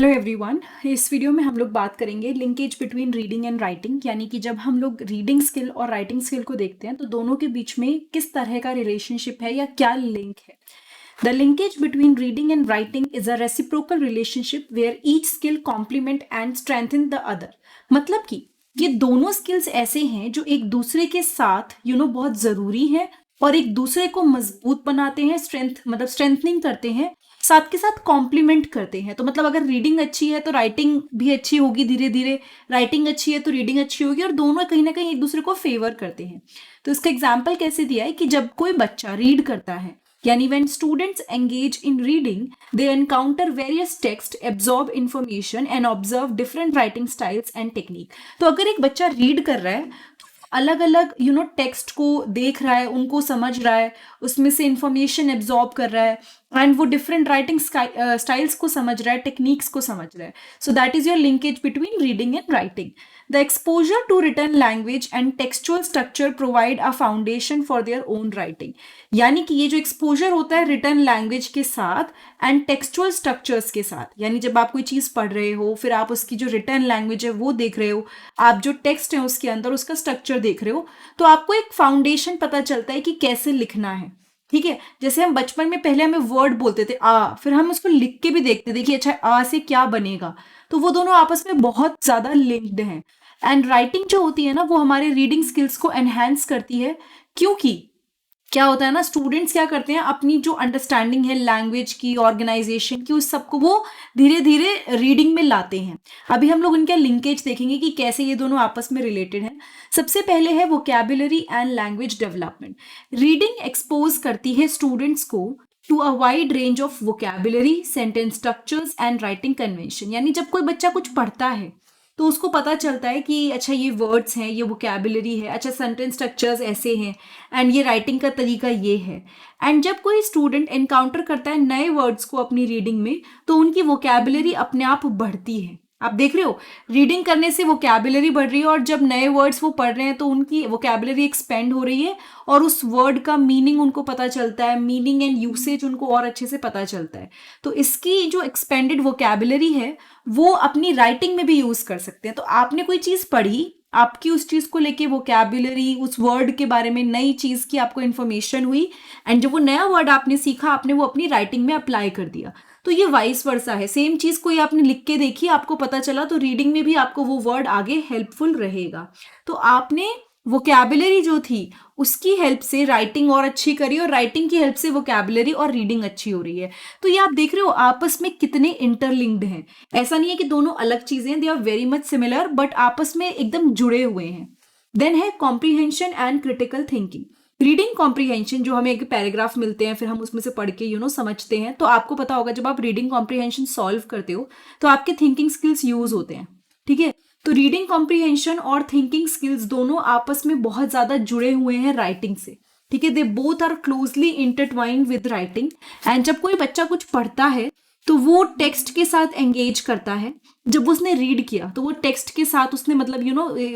Hello everyone. इस video में हम लोग बात करेंगे linkage between reading and writing, यानी कि जब हम लोग रीडिंग स्किल और राइटिंग स्किल को देखते हैं तो दोनों के बीच में किस तरह का रिलेशनशिप है या क्या लिंक है। The linkage between reading and writing is a reciprocal relationship where each skill complement and strengthen the other. मतलब कि ये दोनों स्किल्स ऐसे हैं जो एक दूसरे के साथ बहुत ज़रूरी है और एक दूसरे को मजबूत बनाते हैं, स्ट्रेंथनिंग करते हैं, साथ के साथ कॉम्प्लीमेंट करते हैं। तो मतलब अगर रीडिंग अच्छी है तो राइटिंग भी अच्छी होगी, धीरे धीरे राइटिंग अच्छी है तो रीडिंग अच्छी होगी, और दोनों कहीं ना कहीं एक दूसरे को फेवर करते हैं। तो इसका एग्जाम्पल कैसे दिया है कि जब कोई बच्चा रीड करता है, यानी when students engage in reading, they encounter various text, absorb information and observe different writing styles and technique। तो अगर एक बच्चा रीड कर रहा है तो अलग अलग टेक्स्ट को देख रहा है, उनको समझ रहा है, उसमें से इंफॉर्मेशन एब्जॉर्ब कर रहा है, एंड वो डिफरेंट राइटिंग स्टाइल्स को समझ रहा है, टेक्निक्स को समझ रहा है। So that is your linkage between reading and writing. The exposure to written language and textual structure provide a foundation for their own writing. यानी कि ये जो एक्सपोजर होता है रिटन लैंग्वेज के साथ एंड टेक्सचुअल स्ट्रक्चर्स के साथ, यानी जब आप कोई चीज़ पढ़ रहे हो, फिर आप उसकी जो रिटन लैंग्वेज है वो देख रहे हो, आप जो टेक्स्ट है उसके अंदर उसका स्ट्रक्चर देख रहे हो, तो आपको एक फाउंडेशन पता चलता है कि कैसे लिखना है। ठीक है, जैसे हम बचपन में पहले हमें वर्ड बोलते थे आ, फिर हम उसको लिख के भी देखते थे कि अच्छा आ से क्या बनेगा, तो वो दोनों आपस में बहुत ज्यादा लिंक्ड हैं। एंड राइटिंग जो होती है ना, वो हमारे रीडिंग स्किल्स को एनहेंस करती है, क्योंकि क्या होता है ना, स्टूडेंट्स क्या करते हैं, अपनी जो अंडरस्टैंडिंग है लैंग्वेज की, ऑर्गेनाइजेशन की, उस सबको वो धीरे धीरे रीडिंग में लाते हैं। अभी हम लोग इनका लिंकेज देखेंगे कि कैसे ये दोनों आपस में रिलेटेड हैं। सबसे पहले है vocabulary and language development. Reading expose करती है स्टूडेंट्स को to a wide range of vocabulary, sentence structures and writing convention. यानी जब कोई बच्चा कुछ पढ़ता है तो उसको पता चलता है कि अच्छा ये वर्ड्स हैं, ये वोकैबुलरी है, अच्छा सेंटेंस स्ट्रक्चर्स ऐसे हैं, एंड ये राइटिंग का तरीका ये है। एंड जब कोई स्टूडेंट एनकाउंटर करता है नए वर्ड्स को अपनी रीडिंग में, तो उनकी वोकैबुलरी अपने आप बढ़ती है। आप देख रहे हो, रीडिंग करने से वोकैबुलरी बढ़ रही है, और जब नए वर्ड्स वो पढ़ रहे हैं तो उनकी वोकैबुलरी एक्सपेंड हो रही है, और उस वर्ड का मीनिंग उनको पता चलता है, मीनिंग एंड यूसेज उनको और अच्छे से पता चलता है। तो इसकी जो एक्सपेंडेड वोकैबुलरी है वो अपनी राइटिंग में भी यूज कर सकते हैं। तो आपने कोई चीज पढ़ी, आपकी उस चीज को लेके वोकैबुलरी, उस वर्ड के बारे में नई चीज की आपको इन्फॉर्मेशन हुई, एंड जब वो नया वर्ड आपने सीखा, आपने वो अपनी राइटिंग में अप्लाई कर दिया। तो ये वाइस वर्सा है, सेम चीज कोई आपने लिख के देखी, आपको पता चला, तो रीडिंग में भी आपको वो वर्ड आगे हेल्पफुल रहेगा। तो आपने वोकैबुलरी जो थी उसकी हेल्प से राइटिंग और अच्छी करी, और राइटिंग की हेल्प से वोकैबुलरी और रीडिंग अच्छी हो रही है। तो ये आप देख रहे हो आपस में कितने इंटरलिंक्ड हैं। ऐसा नहीं है कि दोनों अलग चीजें, they are very much similar, but आपस में एकदम जुड़े हुए हैं। देन है comprehension and critical thinking. Reading comprehension, जो हमें एक पैराग्राफ मिलते हैं, फिर हम उसमें से पढ़ के समझते हैं, तो आपको पता होगा जब आप रीडिंग कॉम्प्रीहेंशन सॉल्व करते हो तो आपके थिंकिंग स्किल्स यूज होते हैं। ठीक है, तो रीडिंग कॉम्प्रीहेंशन और थिंकिंग स्किल्स दोनों आपस में बहुत ज्यादा जुड़े हुए हैं राइटिंग से। ठीक है, they both are closely intertwined with writing. And जब कोई बच्चा कुछ पढ़ता है तो वो टेक्स्ट के साथ एंगेज करता है, जब उसने रीड किया तो वो टेक्स्ट के साथ उसने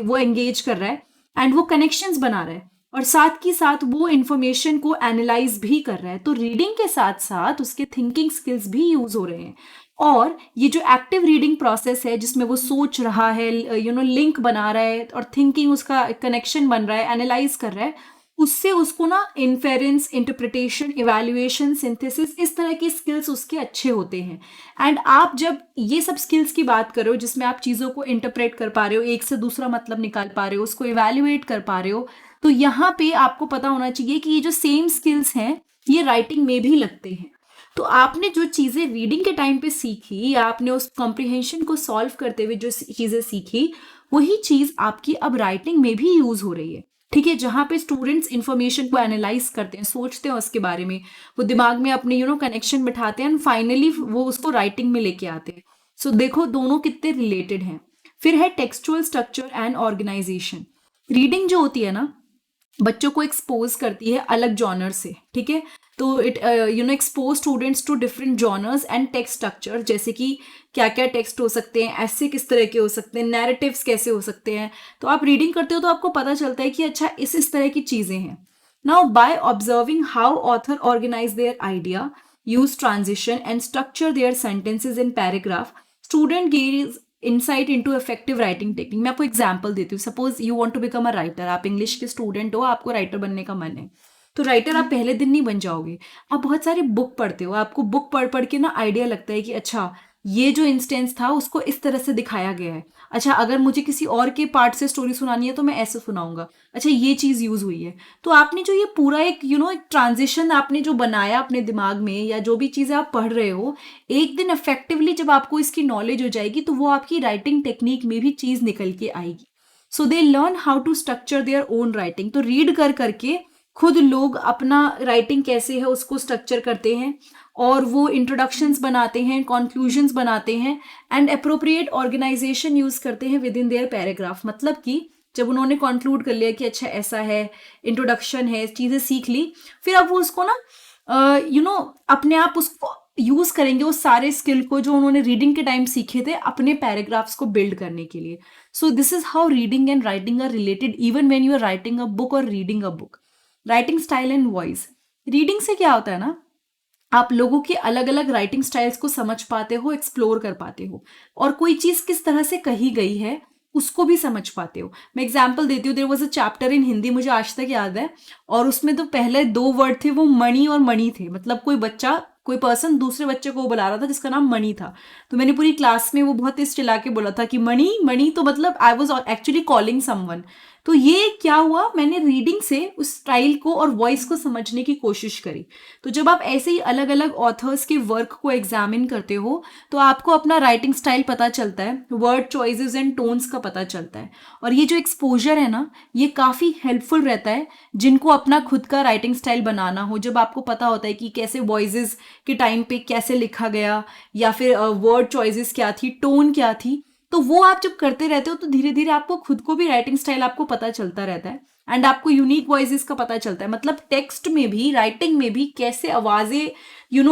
वो एंगेज कर रहा है, एंड वो कनेक्शंस बना रहा है, और साथ की साथ वो इंफॉर्मेशन को एनालाइज भी कर रहा है। तो रीडिंग के साथ साथ उसके थिंकिंग स्किल्स भी यूज हो रहे हैं। और ये जो एक्टिव रीडिंग प्रोसेस है, जिसमें वो सोच रहा है, लिंक बना रहा है, और थिंकिंग उसका कनेक्शन बन रहा है, एनालाइज कर रहा है, उससे उसको ना इन्फेरेंस, इंटरप्रिटेशन, इवैल्यूएशन, सिंथेसिस, इस तरह के स्किल्स उसके अच्छे होते हैं। एंड आप जब ये सब स्किल्स की बात कर रहे हो, जिसमें आप चीज़ों को इंटरप्रेट कर पा रहे हो, एक से दूसरा मतलब निकाल पा रहे हो, उसको इवैल्यूएट कर पा रहे हो, तो यहाँ पे आपको पता होना चाहिए कि ये जो सेम स्किल्स हैं ये राइटिंग में भी लगते हैं। तो आपने जो चीज़ें रीडिंग के टाइम पे सीखी, या आपने उस कॉम्प्रिहेंशन को सॉल्व करते हुए जो चीज़ें सीखी, वही चीज़ आपकी अब राइटिंग में भी यूज हो रही है। ठीक है, जहाँ पे स्टूडेंट्स इंफॉर्मेशन को एनालाइज करते हैं, सोचते हैं उसके बारे में, वो दिमाग में अपने कनेक्शन बिठाते हैं, एंड फाइनली वो उसको राइटिंग में लेके आते हैं। सो देखो दोनों कितने रिलेटेड हैं। फिर है textual structure and organisation. Reading जो होती है ना, बच्चों को एक्सपोज करती है अलग जॉनर से। ठीक है, तो it expose students to different genres and text structure, जैसे कि क्या क्या टेक्स्ट हो सकते हैं, ऐसे किस तरह के हो सकते हैं, नैरेटिव्स कैसे हो सकते हैं। तो आप रीडिंग करते हो तो आपको पता चलता है कि अच्छा इस तरह की चीजें हैं। Now by observing how author organise their idea, use transition and structure their sentences in paragraph, student gains insight into effective writing technique. मैं आपको एग्जांपल देती हूँ। Suppose you want to become a writer, आप English के student हो, आपको writer बनने का मन है। तो राइटर आप पहले दिन नहीं बन जाओगे, आप बहुत सारी बुक पढ़ते हो, आपको बुक पढ़ पढ़ के ना आइडिया लगता है कि अच्छा ये जो इंस्टेंस था उसको इस तरह से दिखाया गया है, अच्छा अगर मुझे किसी और के पार्ट से स्टोरी सुनानी है तो मैं ऐसे सुनाऊंगा, अच्छा ये चीज़ यूज़ हुई है। तो आपने जो ये पूरा एक एक ट्रांजिशन आपने जो बनाया अपने दिमाग में, या जो भी चीज़ें आप पढ़ रहे हो, एक दिन इफेक्टिवली जब आपको इसकी नॉलेज हो जाएगी तो वो आपकी राइटिंग टेक्निक में भी चीज़ निकल के आएगी। So they learn how to structure their own writing. तो रीड कर करके खुद लोग अपना राइटिंग कैसे है उसको स्ट्रक्चर करते हैं, और वो इंट्रोडक्शंस बनाते हैं, कंक्लूजन्स बनाते हैं, एंड अप्रोप्रिएट ऑर्गेनाइजेशन यूज करते हैं विद इन देयर पैराग्राफ। मतलब कि जब उन्होंने कंक्लूड कर लिया कि अच्छा ऐसा है, इंट्रोडक्शन है, चीज़ें सीख ली, फिर अब वो उसको ना अपने आप उसको यूज करेंगे, उस सारे स्किल को जो उन्होंने रीडिंग के टाइम सीखे थे अपने पैराग्राफ्स को बिल्ड करने के लिए। So this is how reading and writing are related even when you are writing a book और reading a book. Writing style and voice. Reading से क्या होता है ना, आप लोगों के अलग अलग राइटिंग स्टाइल्स को समझ पाते हो, एक्सप्लोर कर पाते हो, और कोई चीज किस तरह से कही गई है उसको भी समझ पाते हो। मैं एग्जाम्पल देती हूँ। There was a chapter in Hindi, मुझे आज तक याद है, और उसमें तो पहले 2 वर्ड थे, वो मणि और मणि थे। मतलब कोई बच्चा, कोई पर्सन दूसरे बच्चे को बुला रहा था जिसका नाम मणि था, तो मैंने पूरी क्लास में वो बहुत तेज चिल्ला के बोला था कि मणि मणि, तो मतलब I was actually calling someone. तो ये क्या हुआ, मैंने रीडिंग से उस स्टाइल को और वॉइस को समझने की कोशिश करी। तो जब आप ऐसे ही अलग अलग ऑथर्स के वर्क को एग्जामिन करते हो तो आपको अपना राइटिंग स्टाइल पता चलता है, वर्ड चॉइसेस एंड टोन्स का पता चलता है। और ये जो एक्सपोजर है ना, ये काफ़ी हेल्पफुल रहता है जिनको अपना खुद का राइटिंग स्टाइल बनाना हो। जब आपको पता होता है कि कैसे वॉइसेस के टाइम पे कैसे लिखा गया, या फिर वर्ड चॉइसेस क्या थी, टोन क्या थी, तो वो आप जब करते रहते हो तो धीरे धीरे आपको खुद को भी राइटिंग स्टाइल आपको पता चलता रहता है, एंड आपको यूनिक वॉइसेस का पता चलता है। मतलब टेक्स्ट में भी, राइटिंग में भी कैसे आवाजें,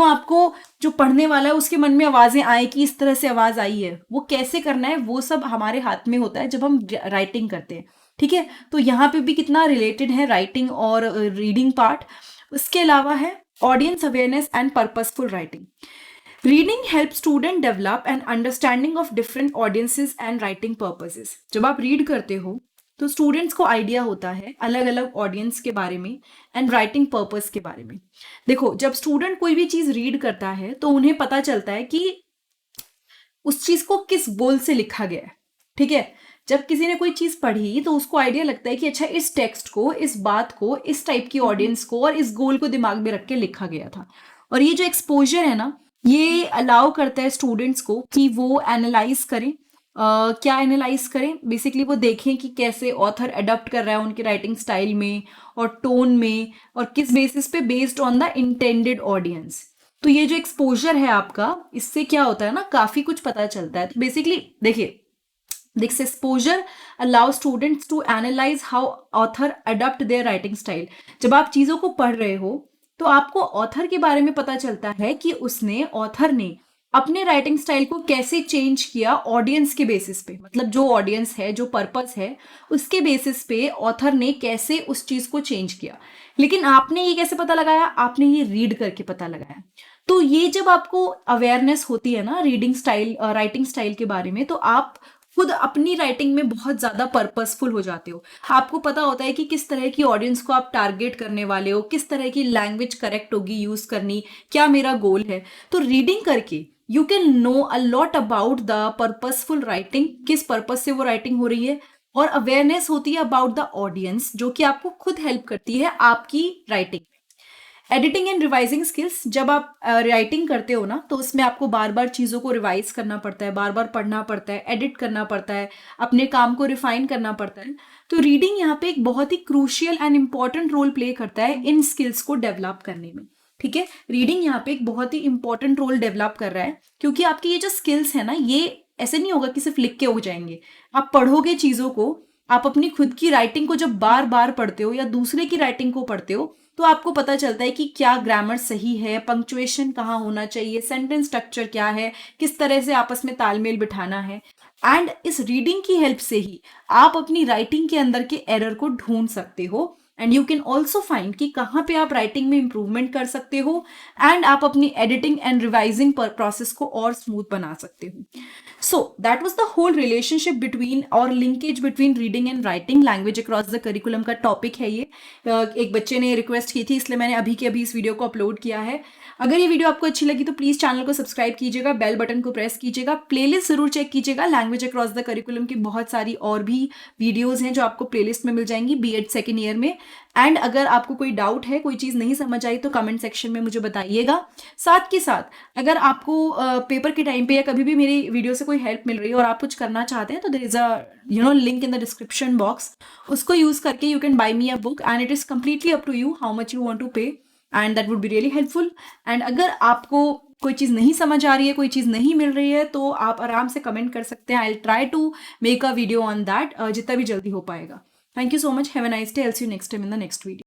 आपको जो पढ़ने वाला है उसके मन में आवाजें आए कि इस तरह से आवाज आई है, वो कैसे करना है, वो सब हमारे हाथ में होता है जब हम राइटिंग करते हैं। ठीक है, तो यहाँ पे भी कितना रिलेटेड है राइटिंग और रीडिंग पार्ट। उसके अलावा है audience awareness and purposeful writing. Reading help student develop an understanding of different audiences and writing purposes. जब आप रीड करते हो तो स्टूडेंट्स को आइडिया होता है अलग अलग ऑडियंस के बारे में एंड राइटिंग पर्पस के बारे में। देखो, जब स्टूडेंट कोई भी चीज रीड करता है तो उन्हें पता चलता है कि उस चीज को किस गोल से लिखा गया है। ठीक है, जब किसी ने कोई चीज पढ़ी तो उसको आइडिया लगता है कि अच्छा इस टेक्स्ट को, इस बात को, इस टाइप की ऑडियंस को और इस गोल को दिमाग में रख के लिखा गया था। और ये जो एक्सपोजर है ना, ये अलाउ करता है स्टूडेंट्स को कि वो एनालाइज करें। क्या एनालाइज करें, बेसिकली वो देखें कि कैसे ऑथर अडॉप्ट कर रहा है उनके राइटिंग स्टाइल में और टोन में, और किस बेसिस पे, based on the intended audience. तो ये जो एक्सपोजर है आपका, इससे क्या होता है ना, काफी कुछ पता चलता है। तो बेसिकली देखिए, this exposure allow students to analyse how author adopt their writing style. जब आप चीजों को पढ़ रहे हो तो आपको ऑथर के बारे में पता चलता है कि ऑथर ने अपने राइटिंग स्टाइल को कैसे चेंज किया ऑडियंस के बेसिस पे। मतलब जो ऑडियंस है, जो पर्पस है, उसके बेसिस पे ऑथर ने कैसे उस चीज को चेंज किया। लेकिन आपने ये कैसे पता लगाया, आपने ये रीड करके पता लगाया। तो ये जब आपको अवेयरनेस होती है ना रीडिंग स्टाइल, राइटिंग स्टाइल के बारे में, तो आप खुद अपनी राइटिंग में बहुत ज्यादा पर्पसफुल हो जाते हो। आपको पता होता है कि किस तरह की ऑडियंस को आप टारगेट करने वाले हो, किस तरह की लैंग्वेज करेक्ट होगी यूज करनी, क्या मेरा गोल है। तो रीडिंग करके you can know a lot about the purposeful writing, किस पर्पस से वो राइटिंग हो रही है, और अवेयरनेस होती है अबाउट द ऑडियंस, जो कि आपको खुद हेल्प करती है आपकी writing. Editing and revising skills. जब आप राइटिंग करते हो ना, तो उसमें आपको बार बार चीज़ों को रिवाइज करना पड़ता है, बार बार पढ़ना पड़ता है, एडिट करना पड़ता है, अपने काम को रिफाइन करना पड़ता है। तो रीडिंग यहाँ पे एक बहुत ही crucial and important role play करता है इन स्किल्स को डेवलप करने में। ठीक है, रीडिंग यहाँ पे एक बहुत ही इंपॉर्टेंट रोल डेवलप कर रहा है, क्योंकि आपकी ये जो स्किल्स है ना, ये ऐसे नहीं होगा कि सिर्फ लिख के हो जाएंगे। आप पढ़ोगे चीज़ों को, आप अपनी खुद की राइटिंग को जब बार बार पढ़ते हो या दूसरे की राइटिंग को पढ़ते हो, तो आपको पता चलता है कि क्या ग्रामर सही है, पंक्चुएशन कहाँ होना चाहिए, सेंटेंस स्ट्रक्चर क्या है, किस तरह से आपस में तालमेल बिठाना है। एंड इस रीडिंग की हेल्प से ही आप अपनी राइटिंग के अंदर के एरर को ढूंढ सकते हो, and you can also find कि कहाँ पे आप राइटिंग में इंप्रूवमेंट कर सकते हो एंड आप अपनी एडिटिंग एंड रिवाइजिंग प्रोसेस को और स्मूथ बना सकते हो. So that was the whole relationship between और linkage between reading and writing, language across the curriculum का टॉपिक है ये. एक बच्चे ने रिक्वेस्ट की थी इसलिए मैंने अभी के अभी इस वीडियो को अपलोड किया है. अगर ये वीडियो आपको अच्छी लगी तो प्लीज़ चैनल को सब्सक्राइब कीजिएगा, बेल बटन को प्रेस कीजिएगा, प्लेलिस्ट जरूर चेक कीजिएगा. लैंग्वेज अक्रॉस द करिकुलम की बहुत सारी और भी वीडियोज़ हैं जो आपको प्लेलिस्ट में मिल जाएंगी B.Ed सेकेंड ईयर में. एंड अगर आपको कोई डाउट है, कोई चीज़ नहीं समझ आई तो कमेंट सेक्शन में मुझे बताइएगा. साथ के साथ अगर आपको पेपर के टाइम पे या कभी भी मेरी वीडियो से कोई हेल्प मिल रही है और आप कुछ करना चाहते हैं तो there is a link in the description box. उसको यूज़ करके you can buy me a book and it is completely up to you how much you want to pay and that would be really helpful. And अगर आपको कोई चीज़ नहीं समझ आ रही है, कोई चीज़ नहीं मिल रही है तो आप आराम से कमेंट कर सकते हैं. I will try to make a video on that जितना भी जल्दी हो पाएगा. Thank you so much. Have a nice day. I will see you next time in the next video.